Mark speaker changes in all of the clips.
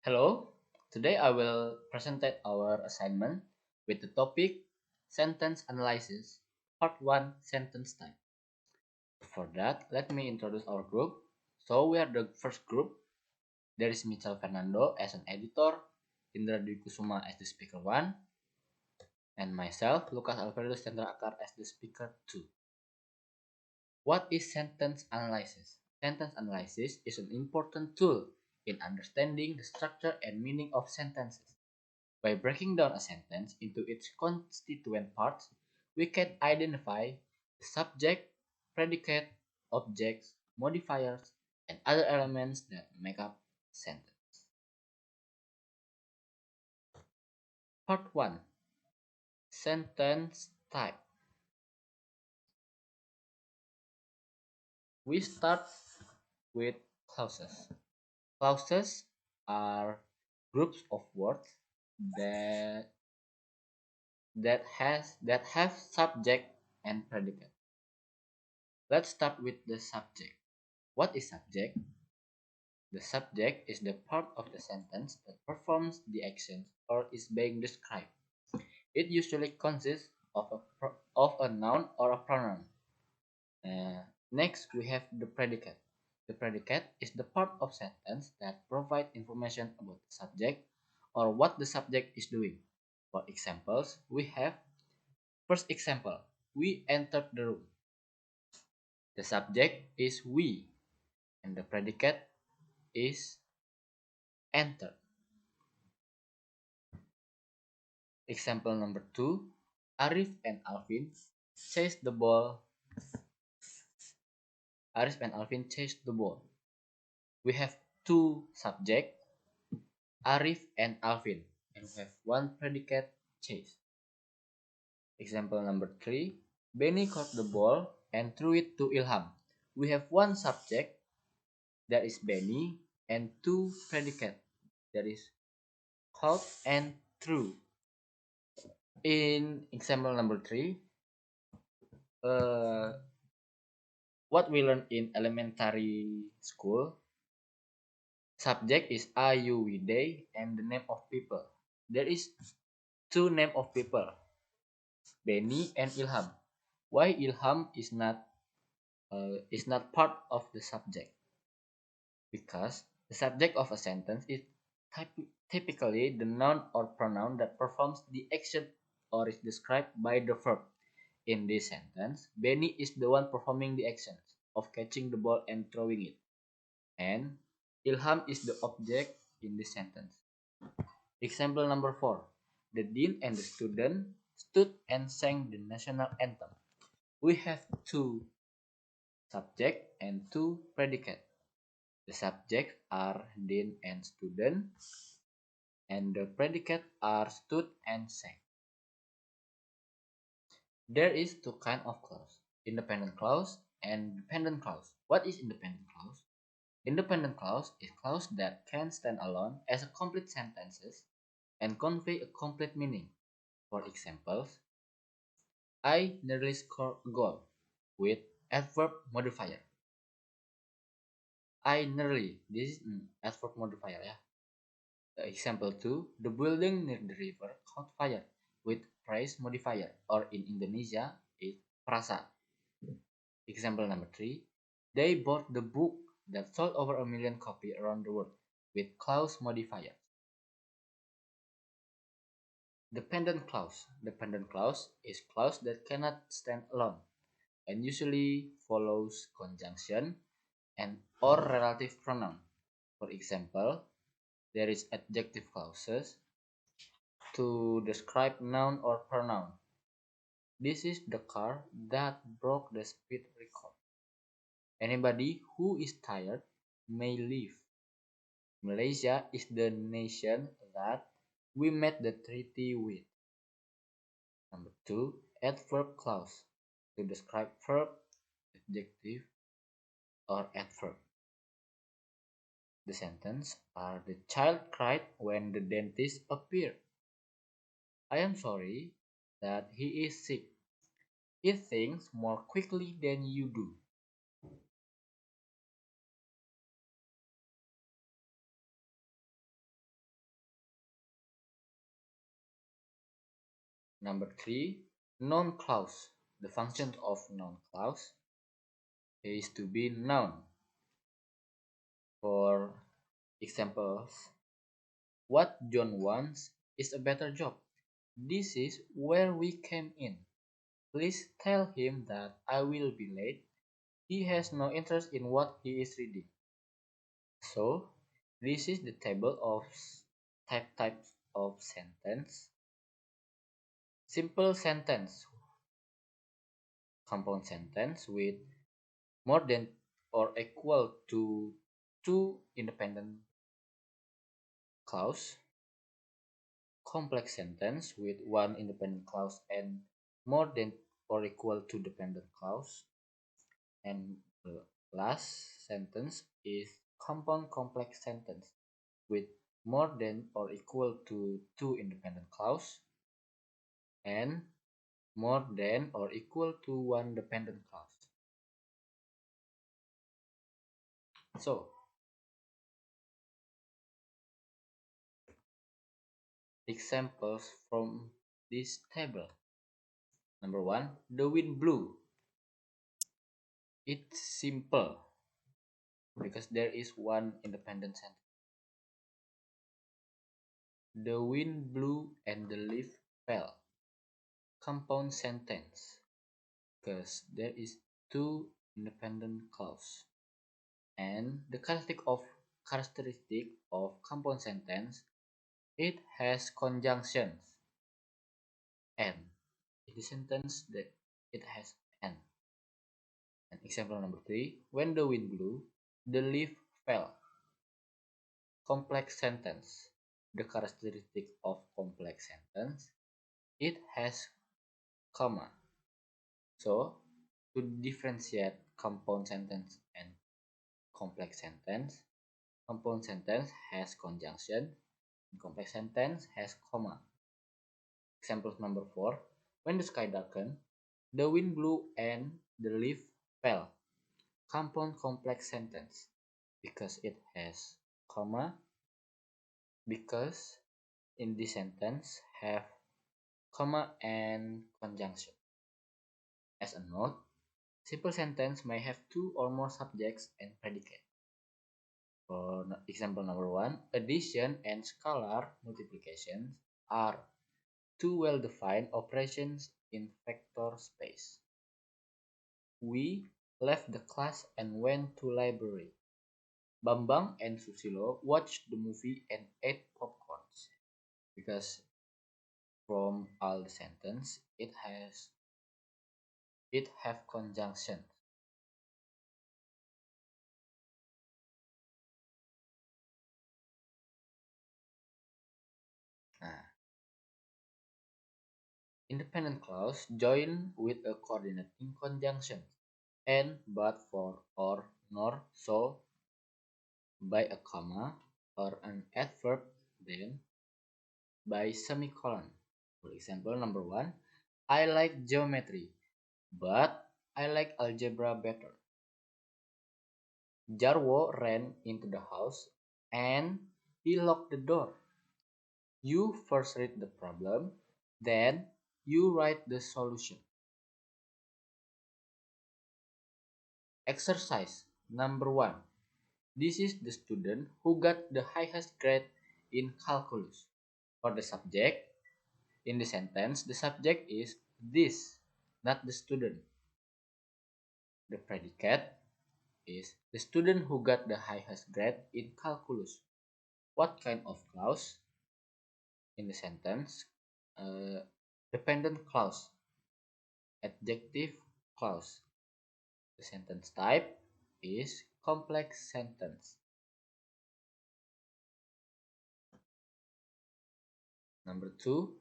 Speaker 1: Hello, today I will present our assignment with the topic Sentence Analysis, Part 1 Sentence Type. For that, let me introduce our group. So we are the first group. There is Michel Fernando as an editor, Indra Dwi Kusuma as the speaker 1, and myself, Lucas Alfredo Chandra Akar as the speaker 2. What is sentence analysis? Sentence analysis is an important tool in understanding the structure and meaning of sentences. By breaking down a sentence into its constituent parts, we can identify the subject, predicate, objects, modifiers, and other elements that make up a sentence. Part 1. Sentence type. We start with clauses. Clauses are groups of words that that have subject and predicate. Let's start with the subject. What is subject? The subject is the part of the sentence that performs the action or is being described. It usually consists of a noun or a pronoun. Next, we have the predicate. The predicate is the part of sentence that provides information about the subject or what the subject is doing. For examples, we have first example, we entered the room. The subject is we and the predicate is entered. Example number 2, Arif and Alvin chased the ball. Arif and Alvin chased the ball. We have two subjects, Arif and Alvin, and we have one predicate, chase. Example number 3, Benny caught the ball and threw it to Ilham. We have one subject, that is Benny, and two predicate, that is caught and threw. In example number 3, what we learned in elementary school, subject is I, you, we, they, and the name of people. There is two name of people, Benny and Ilham. Why Ilham is not part of the subject? Because the subject of a sentence is typically the noun or pronoun that performs the action or is described by the verb. In this sentence, Benny is the one performing the actions of catching the ball and throwing it, and Ilham is the object in this sentence. Example number 4. The dean and the student stood and sang the national anthem. We have two subject and two predicate. The subjects are dean and student, and the predicate are stood and sang. There is two kind of clause, independent clause and dependent clause. What is independent clause? Independent clause is clause that can stand alone as a complete sentences and convey a complete meaning. For examples, I nearly scored a goal with adverb modifier. I nearly, this is an adverb modifier ya. Example 2, the building near the river caught fire with phrase modifier, or in Indonesia is frasa. Example number 3, they bought the book that sold over 1 million copies around the world with clause modifier. Dependent clause. Dependent clause is clause that cannot stand alone and usually follows conjunction and or relative pronoun. For example, there is adjective clauses to describe noun or pronoun. This is the car that broke the speed record. Anybody who is tired may leave. Malaysia is the nation that we made the treaty with. Number 2, adverb clause to describe verb, adjective, or adverb. The sentence are the child cried when the dentist appeared. I am sorry that he is sick. He thinks more quickly than you do. Number three, noun clause. The function of noun clause is to be noun. For examples, what John wants is a better job. This is where we came in. Please tell him that I will be late. He has no interest in what he is reading. So, this is the table of types of sentence. Simple sentence, compound sentence with more than or equal to two independent clause. Complex sentence with one independent clause and more than or equal to dependent clause. And the last sentence is compound complex sentence with more than or equal to two independent clause and more than or equal to one dependent clause. So, examples from this table. Number one, the wind blew. It's simple because there is one independent sentence. The wind blew and the leaf fell. Compound sentence because there is two independent clause. And the characteristic of compound sentence, it has conjunctions and in the sentence that it has and. And example number three, when the wind blew, the leaf fell. Complex sentence. The characteristic of complex sentence, it has comma. So to differentiate compound sentence and complex sentence, compound sentence has conjunction, and complex sentence has comma. Example number four, when the sky darkened, the wind blew and the leaf fell. Compound complex sentence because it has comma, because in this sentence have comma and conjunction. As a note, simple sentence may have two or more subjects and predicate. For example number one, addition and scalar multiplication are two well-defined operations in vector space. We left the class and went to library. Bambang and Susilo watched the movie and ate popcorns. Because from all the sentence, it have conjunction. Nah, independent clause join with a coordinate in conjunction. And, but, for, or, nor, so, by a comma, or an adverb, then, by semicolon. For example, number one, I like geometry, but I like algebra better. Jarwo ran into the house and he locked the door. You first read the problem, then you write the solution. Exercise number one. This is the student who got the highest grade in calculus. For the subject, in the sentence, the subject is this, not the student. The predicate is the student who got the highest grade in calculus. What kind of clause? In the sentence, uh, dependent clause, adjective clause. The sentence type is complex sentence. Number two,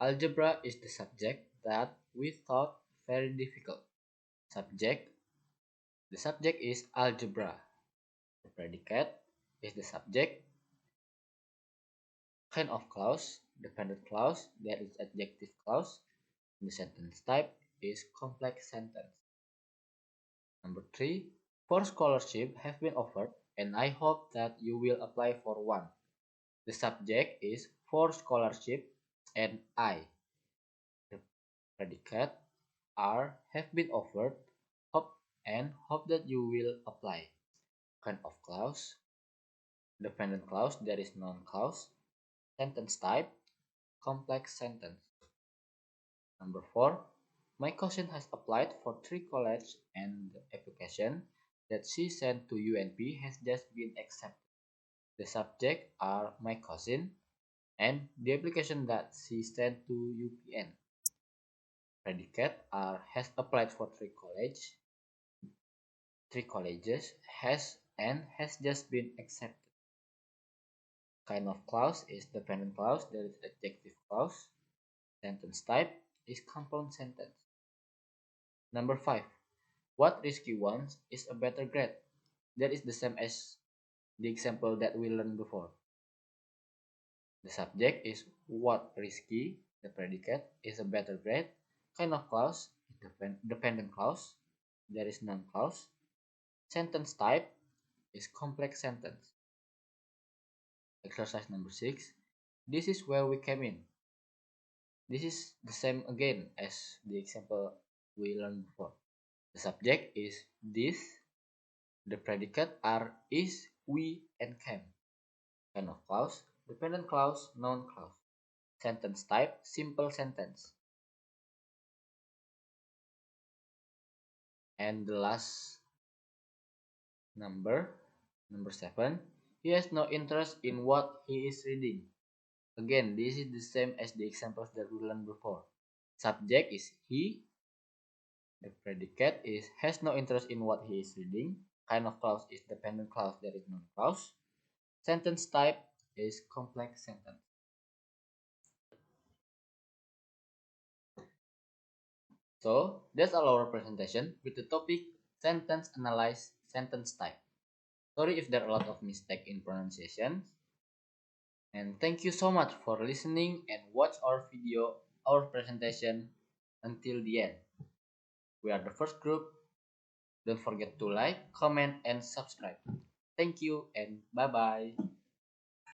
Speaker 1: algebra is the subject that we thought very difficult. Subject, the subject is algebra. The predicate is the subject. Kind of clause, dependent clause, that is adjective clause. The sentence type is complex sentence. Number three, four scholarships have been offered and I hope that you will apply for one. The subject is for scholarship and I. Predicate are have been offered, hope and hope that you will apply. Kind of clause, dependent clause, there is noun clause, sentence type, complex sentence. Number 4. My cousin has applied for 3 colleges and the application that she sent to UNP has just been accepted. The subject are my cousin and the application that she sent to UPN. Predicate are has applied for 3 colleges, has just been accepted. Kind of clause is dependent clause, there is adjective clause. Sentence type is compound sentence. Number 5. What Risky wants is a better grade. That is the same as the example that we learned before. The subject is what Risky, the predicate is a better grade. Kind of clause is dependent clause, there is noun clause. Sentence type is complex sentence. Exercise number 6. This is where we came in. This is the same again as the example we learned before. The subject is this. The predicate are is, we, and came. Kind of clause, dependent clause, noun clause. Sentence type, simple sentence. And the last number 7. He has no interest in what he is reading. Again, this is the same as the examples that we learned before. Subject is he. The predicate is has no interest in what he is reading. Kind of clause is dependent clause, there is noun clause. Sentence type is complex sentence. So that's all our presentation with the topic sentence analyze sentence type. Sorry if there are a lot of mistake in pronunciation. And thank you so much for listening and watch our presentation until the end. We are the first group. Don't forget to like, comment, and subscribe. Thank you and bye bye.